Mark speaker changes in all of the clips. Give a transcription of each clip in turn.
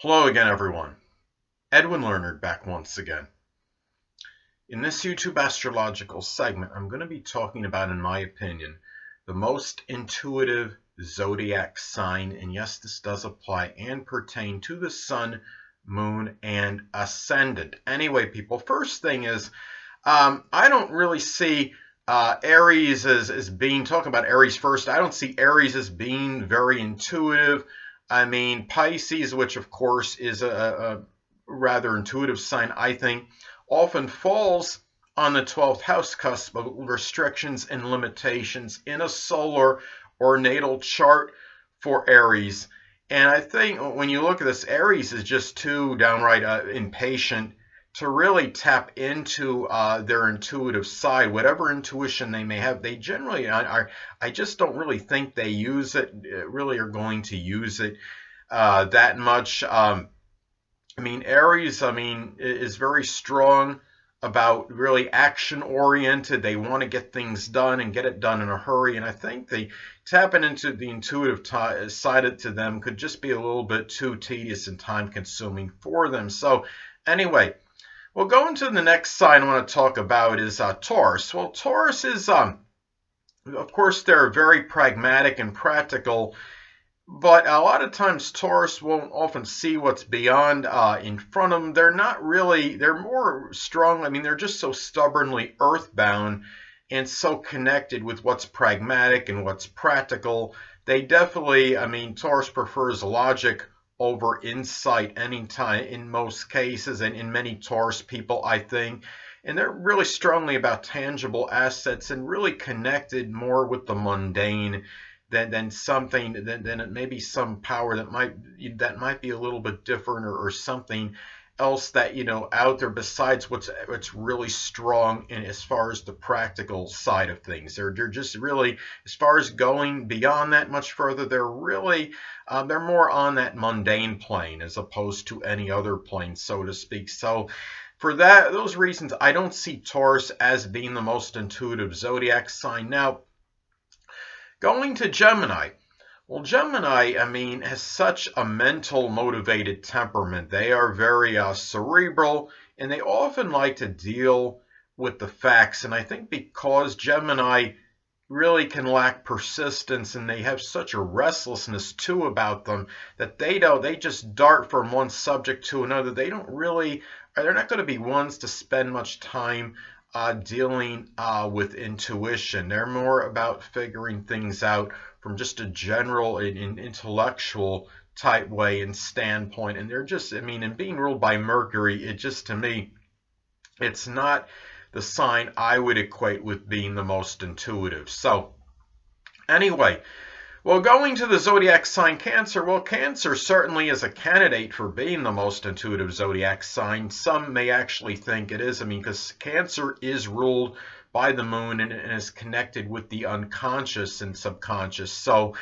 Speaker 1: Hello again, everyone. Edwin Learnard back once again. In this YouTube astrological segment, I'm going to be talking about, in my opinion, the most intuitive zodiac sign. And yes, this does apply and pertain to the sun, moon, and ascendant. Anyway, people, first thing is, I don't really see Aries as being, talking about Aries first, I don't see Aries as being very intuitive. I mean, Pisces, which of course is a rather intuitive sign, I think, often falls on the 12th house cusp of restrictions and limitations in a solar or natal chart for Aries. And I think when you look at this, Aries is just too downright impatient to really tap into their intuitive side. Whatever intuition they may have, they generally are. I just don't really think they use it, really are going to use it that much. I mean, Aries, is very strong about really action oriented. They want to get things done and get it done in a hurry. And I think they tapping into the intuitive side to them could just be a little bit too tedious and time consuming for them. So anyway, well, going to the next sign I want to talk about is Taurus. Well, Taurus is, of course, they're very pragmatic and practical, but a lot of times Taurus won't often see what's beyond in front of them. They're not really, they're more strong. I mean, they're just so stubbornly earthbound and so connected with what's pragmatic and what's practical. They definitely, I mean, Taurus prefers logic over insight anytime in most cases, and in many Taurus people, I think. And they're really strongly about tangible assets and really connected more with the mundane than something than maybe some power that might be a little bit different, or something else that out there besides what's really strong in as far as the practical side of things. They're just really, as far as going beyond that much further, they're really they're more on that mundane plane as opposed to any other plane, so to speak. So for those reasons, I don't see Taurus as being the most intuitive zodiac sign. Now, going to Gemini. Well, Gemini, I mean, has such a mental, motivated temperament. They are very cerebral, and they often like to deal with the facts. And I think because Gemini really can lack persistence, and they have such a restlessness too about them, that they just dart from one subject to another. They're not going to be ones to spend much time dealing with intuition. They're more about figuring things out from just a general and intellectual type way and standpoint. And they're just, I mean, and being ruled by Mercury, it just, to me, it's not the sign I would equate with being the most intuitive. So anyway, well, going to the zodiac sign Cancer, well, Cancer certainly is a candidate for being the most intuitive zodiac sign. Some may actually think it is, I mean, because Cancer is ruled by the moon and is connected with the unconscious and subconscious. So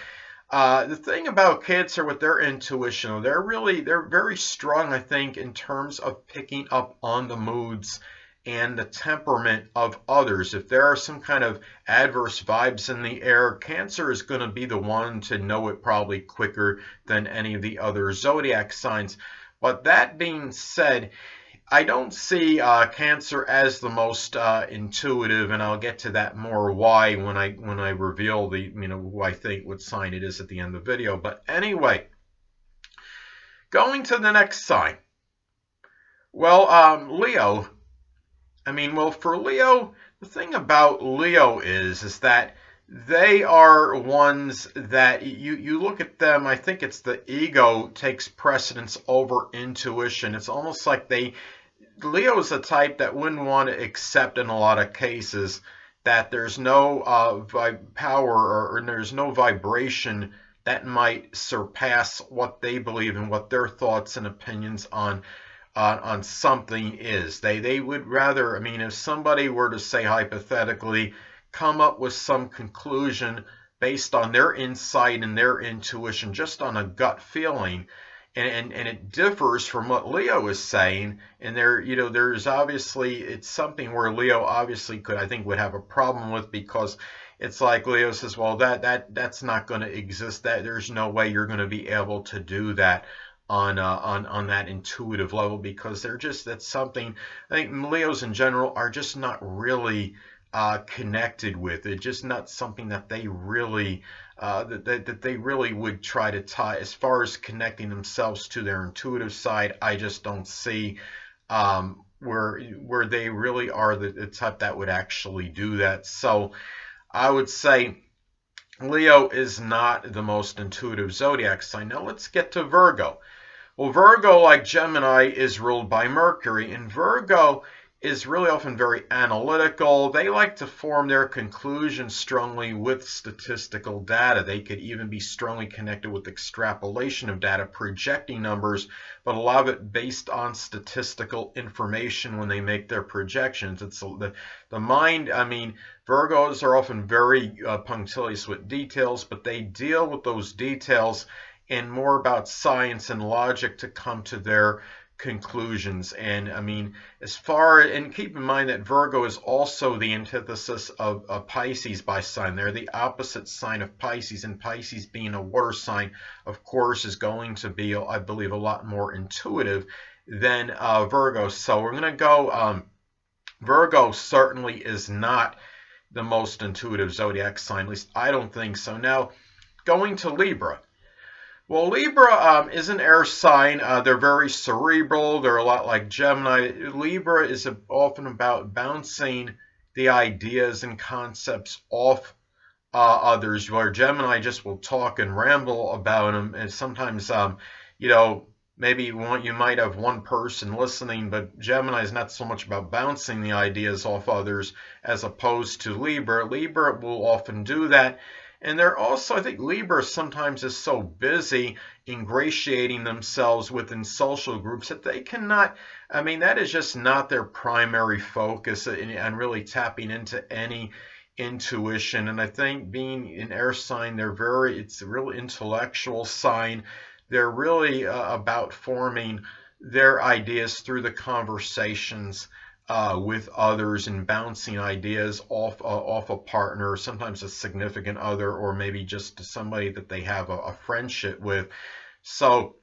Speaker 1: the thing about Cancer with their intuition, they're very strong, I think, in terms of picking up on the moods and the temperament of others. If there are some kind of adverse vibes in the air, Cancer is going to be the one to know it probably quicker than any of the other zodiac signs. But that being said, I don't see Cancer as the most intuitive, and I'll get to that more why when I reveal the who I think what sign it is at the end of the video. But anyway, going to the next sign. Well, Leo. I mean, well, for Leo, the thing about Leo is that they are ones that you look at them, I think it's the ego takes precedence over intuition. It's almost like Leo is a type that wouldn't want to accept in a lot of cases that there's no power or there's no vibration that might surpass what they believe and what their thoughts and opinions on something is. They would rather, I mean, if somebody were to say hypothetically, come up with some conclusion based on their insight and their intuition, just on a gut feeling, and it differs from what Leo is saying, and there's obviously, it's something where Leo obviously I think would have a problem with, because it's like Leo says, well, that's not going to exist, that there's no way you're going to be able to do that. on that intuitive level, because that's something I think Leos in general are just not really connected with. It's just not something that they really that they really would try to tie as far as connecting themselves to their intuitive side. I just don't see where they really are the type that would actually do that. So I would say Leo is not the most intuitive zodiac sign. Now let's get to Virgo. Well, Virgo, like Gemini, is ruled by Mercury, and Virgo is really often very analytical. They like to form their conclusions strongly with statistical data. They could even be strongly connected with extrapolation of data, projecting numbers, but a lot of it based on statistical information when they make their projections. It's the mind, I mean, Virgos are often very punctilious with details, but they deal with those details and more about science and logic to come to their conclusions. And I mean, and keep in mind that Virgo is also the antithesis of Pisces by sign. They're the opposite sign of Pisces, and Pisces, being a water sign, of course, is going to be, I believe, a lot more intuitive than Virgo. So we're going to go, Virgo certainly is not the most intuitive zodiac sign, at least I don't think so. Now, going to Libra. Well, Libra is an air sign. They're very cerebral. They're a lot like Gemini. Libra is often about bouncing the ideas and concepts off others, where Gemini just will talk and ramble about them. And sometimes, maybe you might have one person listening, but Gemini is not so much about bouncing the ideas off others as opposed to Libra. Libra will often do that. And they're also, I think Libra sometimes is so busy ingratiating themselves within social groups that they cannot, I mean, that is just not their primary focus and really tapping into any intuition. And I think being an air sign, it's a real intellectual sign. They're really about forming their ideas through the conversations with others and bouncing ideas off a partner, sometimes a significant other, or maybe just somebody that they have a friendship with. So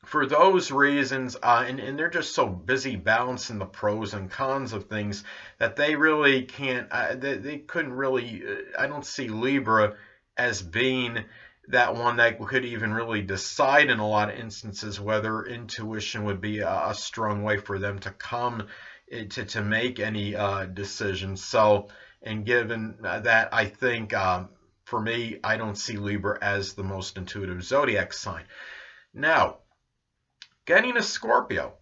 Speaker 1: for those reasons, and they're just so busy balancing the pros and cons of things that they really can't, they couldn't really, I don't see Libra as being that one that could even really decide in a lot of instances whether intuition would be a strong way for them to come to make any decisions. So, and given that, I think for me, I don't see Libra as the most intuitive zodiac sign. Now, getting to Scorpio.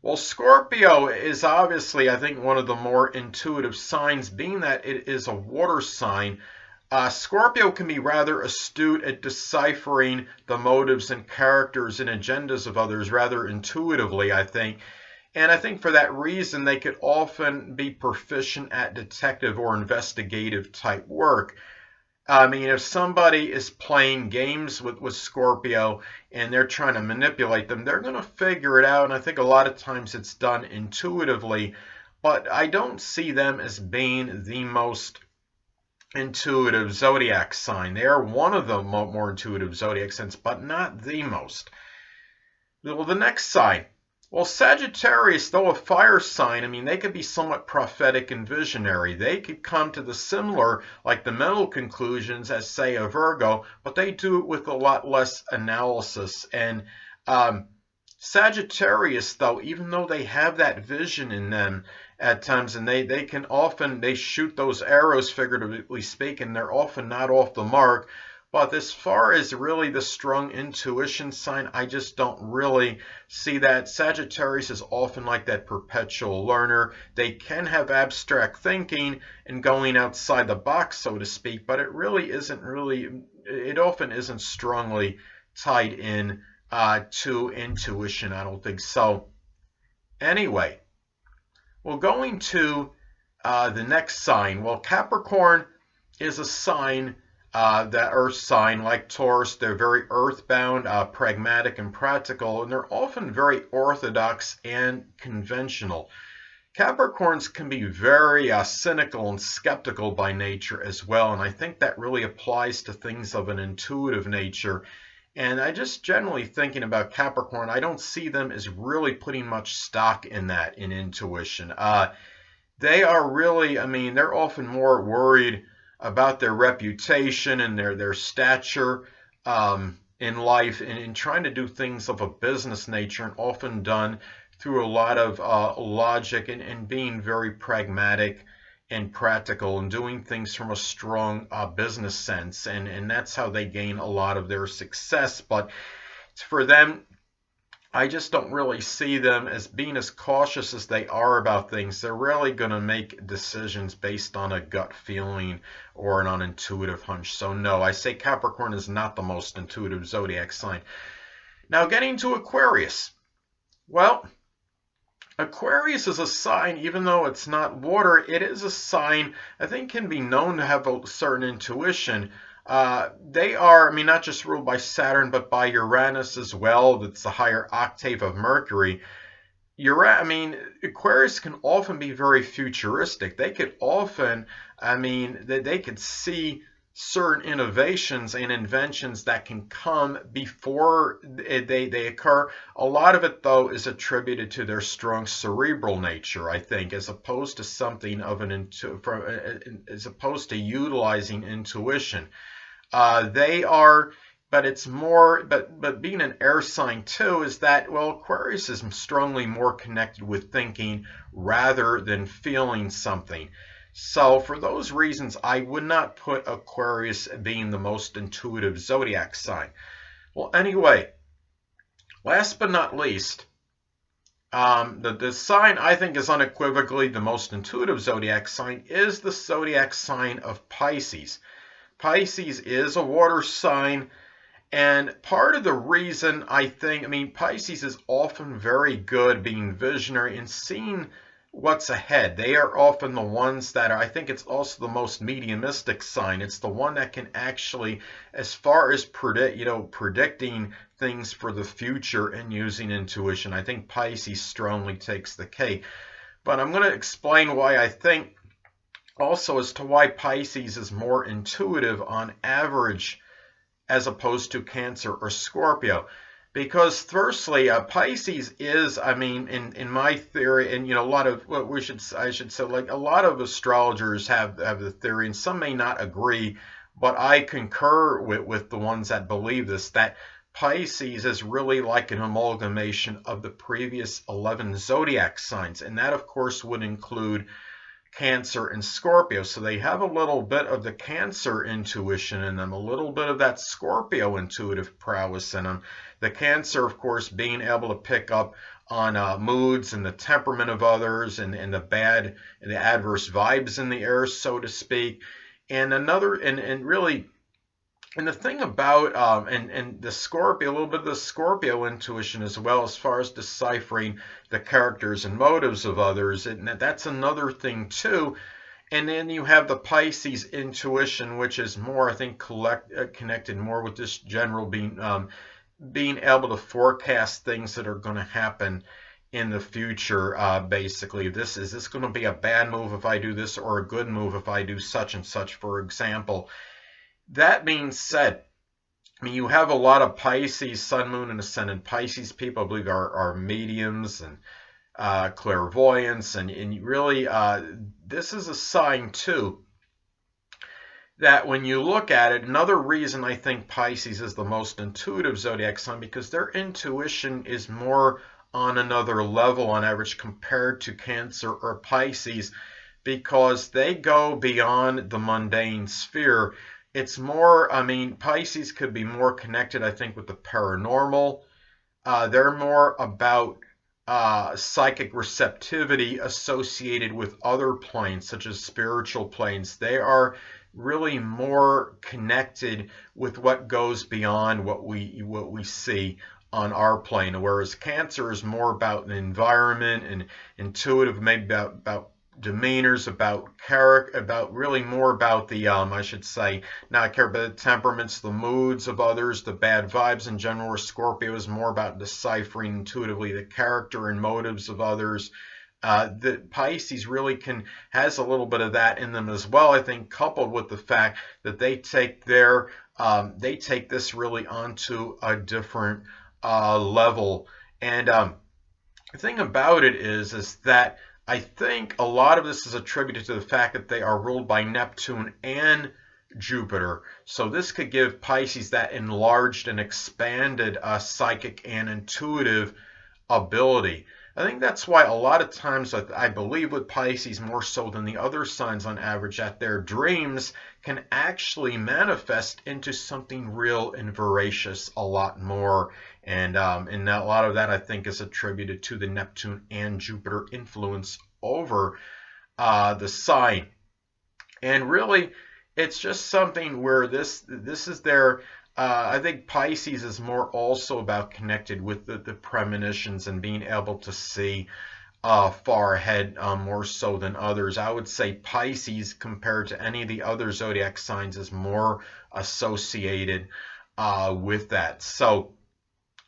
Speaker 1: Well, Scorpio is obviously, I think, one of the more intuitive signs, being that it is a water sign. Scorpio can be rather astute at deciphering the motives and characters and agendas of others rather intuitively, I think. And I think for that reason, they could often be proficient at detective or investigative type work. I mean, if somebody is playing games with Scorpio and they're trying to manipulate them, they're going to figure it out. And I think a lot of times it's done intuitively. But I don't see them as being the most intuitive zodiac sign. They are one of the more intuitive zodiac signs, but not the most. Well, the next sign. Well, Sagittarius, though a fire sign, I mean, they could be somewhat prophetic and visionary. They could come to the similar, like the mental conclusions as, say, a Virgo, but they do it with a lot less analysis. And Sagittarius, though, even though they have that vision in them at times, and they can often, they shoot those arrows, figuratively speaking, they're often not off the mark. But as far as really the strong intuition sign, I just don't really see that. Sagittarius is often like that perpetual learner. They can have abstract thinking and going outside the box, so to speak, but it often isn't strongly tied in to intuition, I don't think so. Anyway, well, going to the next sign. Well, Capricorn is a sign, that earth sign, like Taurus. They're very earthbound, pragmatic and practical, and they're often very orthodox and conventional. Capricorns can be very cynical and skeptical by nature as well, and I think that really applies to things of an intuitive nature. And I just generally thinking about Capricorn, I don't see them as really putting much stock in that, in intuition. They are really, I mean, they're often more worried about their reputation and their stature in life, and in trying to do things of a business nature, and often done through a lot of logic, and being very pragmatic and practical, and doing things from a strong business sense, and that's how they gain a lot of their success. But for them, I just don't really see them as being as cautious as they are about things. They're really going to make decisions based on a gut feeling or an unintuitive hunch. So no, I say Capricorn is not the most intuitive zodiac sign. Now getting to Aquarius. Well, Aquarius is a sign, even though it's not water, it is a sign I think can be known to have a certain intuition. They are, I mean, not just ruled by Saturn, but by Uranus as well. That's the higher octave of Mercury. I mean, Aquarius can often be very futuristic. They could often, I mean, they could see certain innovations and inventions that can come before they occur. A lot of it, though, is attributed to their strong cerebral nature, I think, as opposed to something of as opposed to utilizing intuition. They are, but it's more, but being an air sign too is that, well, Aquarius is strongly more connected with thinking rather than feeling something. So for those reasons, I would not put Aquarius being the most intuitive zodiac sign. Well, anyway, last but not least, the sign I think is unequivocally the most intuitive zodiac sign is the zodiac sign of Pisces. Pisces is a water sign, and part of the reason I think, I mean, Pisces is often very good being visionary and seeing what's ahead. They are often the ones that are, I think it's also the most mediumistic sign. It's the one that can actually, as far as predicting things for the future and using intuition, I think Pisces strongly takes the cake. But I'm going to explain why I think also as to why Pisces is more intuitive on average as opposed to Cancer or Scorpio. Because firstly, Pisces is, I mean, in my theory, and a lot of what I should say, like a lot of astrologers have the theory, and some may not agree, but I concur with the ones that believe this, that Pisces is really like an amalgamation of the previous 11 zodiac signs, and that of course would include Cancer and Scorpio. So they have a little bit of the Cancer intuition in them, a little bit of that Scorpio intuitive prowess in them. The Cancer, of course, being able to pick up on moods and the temperament of others, and the adverse vibes in the air, so to speak. And really, and the thing about and the Scorpio, a little bit of the Scorpio intuition as well, as far as deciphering the characters and motives of others, and that's another thing too. And then you have the Pisces intuition, which is more, I think, connected more with this general being able to forecast things that are going to happen in the future. Basically, is this going to be a bad move if I do this, or a good move if I do such and such, for example. That being said, I mean, you have a lot of Pisces, Sun, Moon, and Ascendant Pisces people, I believe, are mediums and clairvoyants, and really, this is a sign too that when you look at it, another reason I think Pisces is the most intuitive zodiac sign, because their intuition is more on another level on average compared to Cancer or Pisces, because they go beyond the mundane sphere. It's more, I mean, Pisces could be more connected, I think, with the paranormal. They're more about psychic receptivity associated with other planes, such as spiritual planes. They are really more connected with what goes beyond what we see on our plane, whereas Cancer is more about the environment and intuitive, maybe about demeanors, about character, about really more about the I should say, not care about the temperaments, the moods of others, the bad vibes in general. Where Scorpio is more about deciphering intuitively the character and motives of others. The Pisces really has a little bit of that in them as well, I think, coupled with the fact that they take their they take this really onto a different level. And the thing about it is that I think a lot of this is attributed to the fact that they are ruled by Neptune and Jupiter. So this could give Pisces that enlarged and expanded psychic and intuitive ability. I think that's why a lot of times I believe with Pisces more so than the other signs on average that their dreams can actually manifest into something real and voracious a lot more. And a lot of that I think is attributed to the Neptune and Jupiter influence over the sign. And really, it's just something where this is their I think Pisces is more also about connected with the premonitions and being able to see far ahead more so than others. I would say Pisces compared to any of the other zodiac signs is more associated with that. So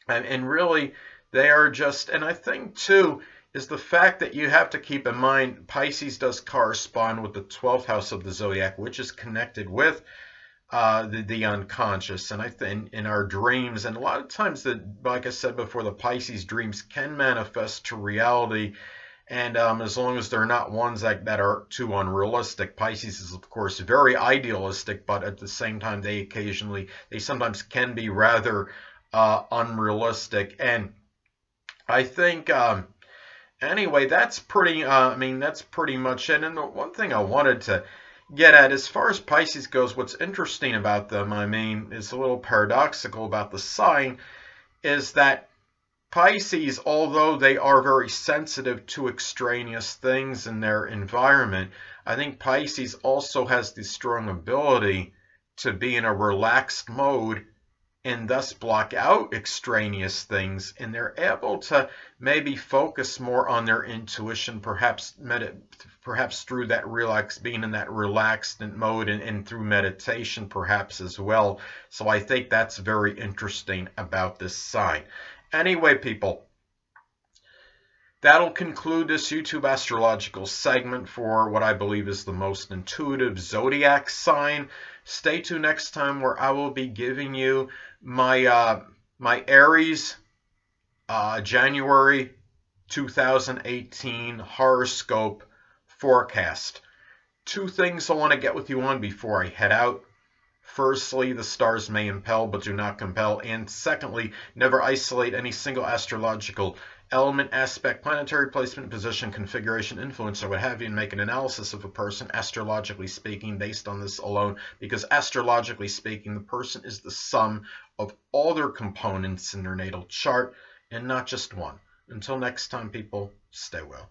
Speaker 1: and really they are just, and I think too is the fact that you have to keep in mind Pisces does correspond with the 12th house of the zodiac, which is connected with the unconscious, and I think in our dreams, and a lot of times like I said before, the Pisces dreams can manifest to reality, and as long as they're not ones that are too unrealistic. Pisces is of course very idealistic, but at the same time they sometimes can be rather unrealistic. And I think anyway, that's pretty that's pretty much it. And the one thing I wanted to get at as far as Pisces goes, what's interesting about them, is a little paradoxical about the sign, is that Pisces, although they are very sensitive to extraneous things in their environment, I think Pisces also has the strong ability to be in a relaxed mode and thus block out extraneous things, and they're able to maybe focus more on their intuition, perhaps through that being in that relaxed mode, and through meditation perhaps as well. So I think that's very interesting about this sign. Anyway, people, that'll conclude this YouTube astrological segment for what I believe is the most intuitive zodiac sign. Stay tuned next time where I will be giving you my Aries January 2018 horoscope forecast. Two things I want to get with you on before I head out. Firstly, the stars may impel but do not compel. And secondly, never isolate any single astrological element, aspect, planetary placement, position, configuration, influence, or what have you, and make an analysis of a person, astrologically speaking, based on this alone, because astrologically speaking, the person is the sum of all their components in their natal chart, and not just one. Until next time, people, stay well.